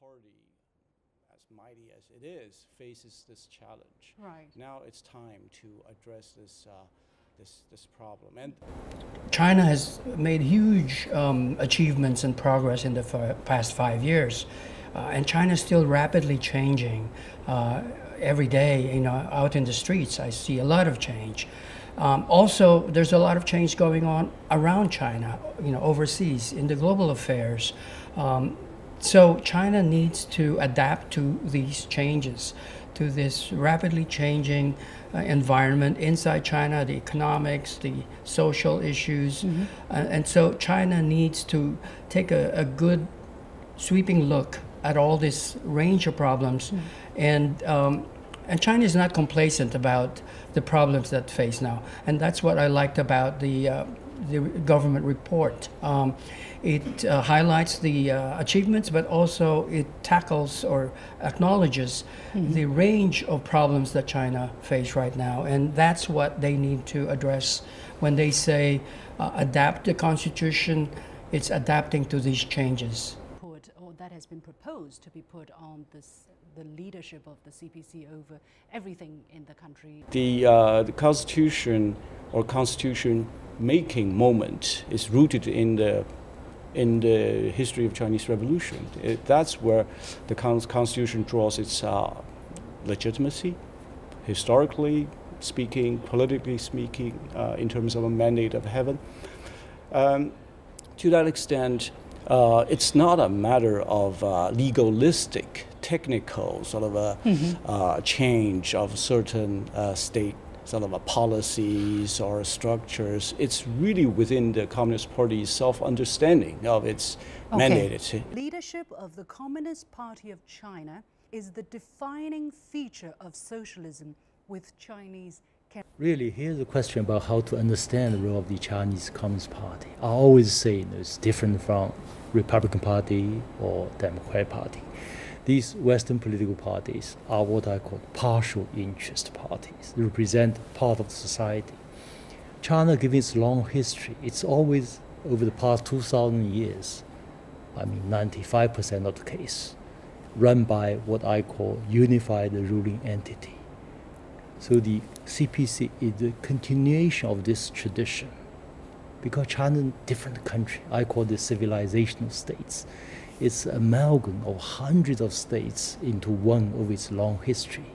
Party, as mighty as it is, faces this challenge. Right. Now it's time to address this problem. And China has made huge achievements and progress in the past 5 years, and China is still rapidly changing. Every day, out in the streets, I see a lot of change. Also, there's a lot of change going on around China, overseas in the global affairs. So China needs to adapt to these changes, to this rapidly changing environment inside China, the economics, the social issues. And so China needs to take a good sweeping look at all this range of problems. And China is not complacent about the problems that face now. And that's what I liked about the government report. It highlights the achievements, but also it tackles or acknowledges the range of problems that China face right now. And that's what they need to address when they say adapt the constitution. It's adapting to these changes. Or that has been proposed to be put on the leadership of the CPC over everything in the country. The constitution or constitution-making moment is rooted in the history of Chinese Revolution. That's where the constitution draws its legitimacy, historically speaking, politically speaking, in terms of a mandate of heaven. To that extent, it's not a matter of legalistic, technical sort of a change of certain state sort of policies or structures. It's really within the Communist Party's self-understanding of its mandate. Leadership of the Communist Party of China is the defining feature of socialism with Chinese. Really, here's a question about how to understand the role of the Chinese Communist Party. I always say it's different from Republican Party or Democratic Party. These Western political parties are what I call partial interest parties. They represent part of the society. China, given its long history, it's always, over the past 2,000 years, 95% of the case, run by what I call unified ruling entity. So the CPC is the continuation of this tradition. Because China is a different country, I call this civilizational states. It's an amalgam of hundreds of states into one of its long history.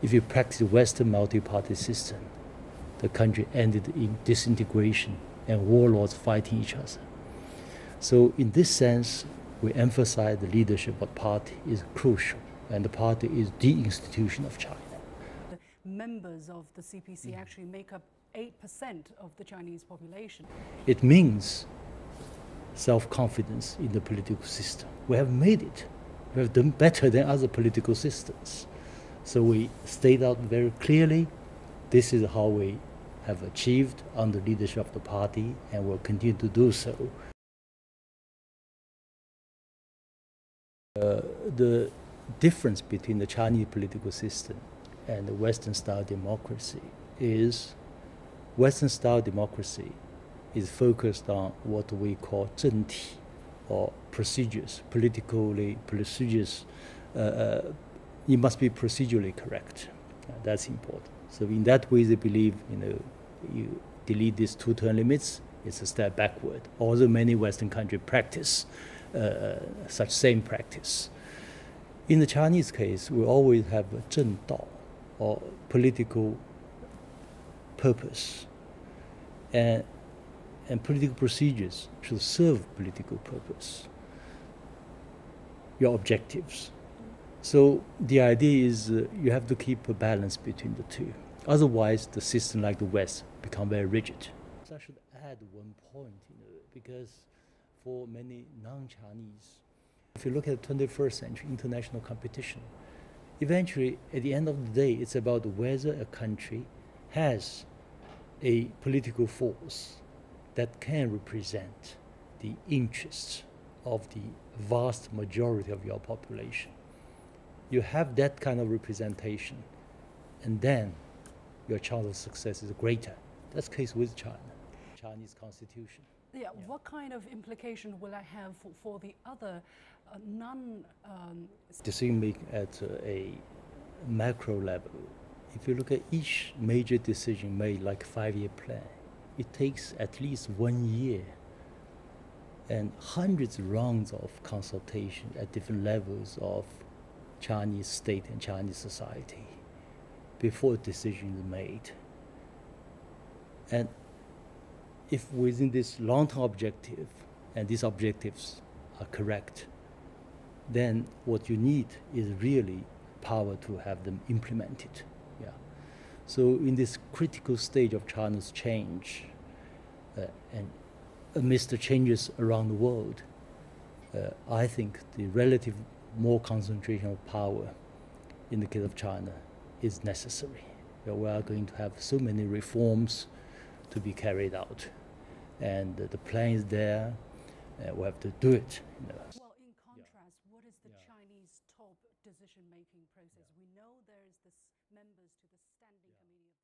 If you practice Western multi-party system, the country ended in disintegration and warlords fighting each other. So in this sense, we emphasize the leadership of the party is crucial, and the party is the institution of China. The members of the CPC actually make up 8% of the Chinese population. It means self-confidence in the political system. We have made it. We have done better than other political systems. So we state out very clearly, this is how we have achieved under leadership of the party and will continue to do so. The difference between the Chinese political system and the Western-style democracy is Western-style democracy is focused on what we call 政体 or procedures, politically procedures. It must be procedurally correct. That's important. So in that way, they believe, you delete these two-term limits, it's a step backward. Although many Western countries practice such same practice. In the Chinese case, we always have a 正道 or political purpose. And political procedures should serve political purpose, your objectives. So the idea is you have to keep a balance between the two. Otherwise, the system like the West become very rigid. So I should add one point, because for many non-Chinese, if you look at the 21st century international competition, eventually, at the end of the day, it's about whether a country has a political force that can represent the interests of the vast majority of your population. You have that kind of representation, and then your chance of success is greater. That's the case with China, Chinese constitution. Yeah, what kind of implication will I have for the other Decision making at a macro level, if you look at each major decision made, like a 5-year plan, it takes at least 1 year and hundreds of rounds of consultation at different levels of Chinese state and Chinese society before a decision is made. And if within this long-term objective, and these objectives are correct, then what you need is really power to have them implemented. Yeah. So in this critical stage of China's change, and amidst the changes around the world, I think the relative more concentration of power in the case of China is necessary. We are going to have so many reforms to be carried out, and the plan is there. We have to do it. Well, in contrast, what is the Chinese top decision-making process? We know there is this members to the Standing Committee of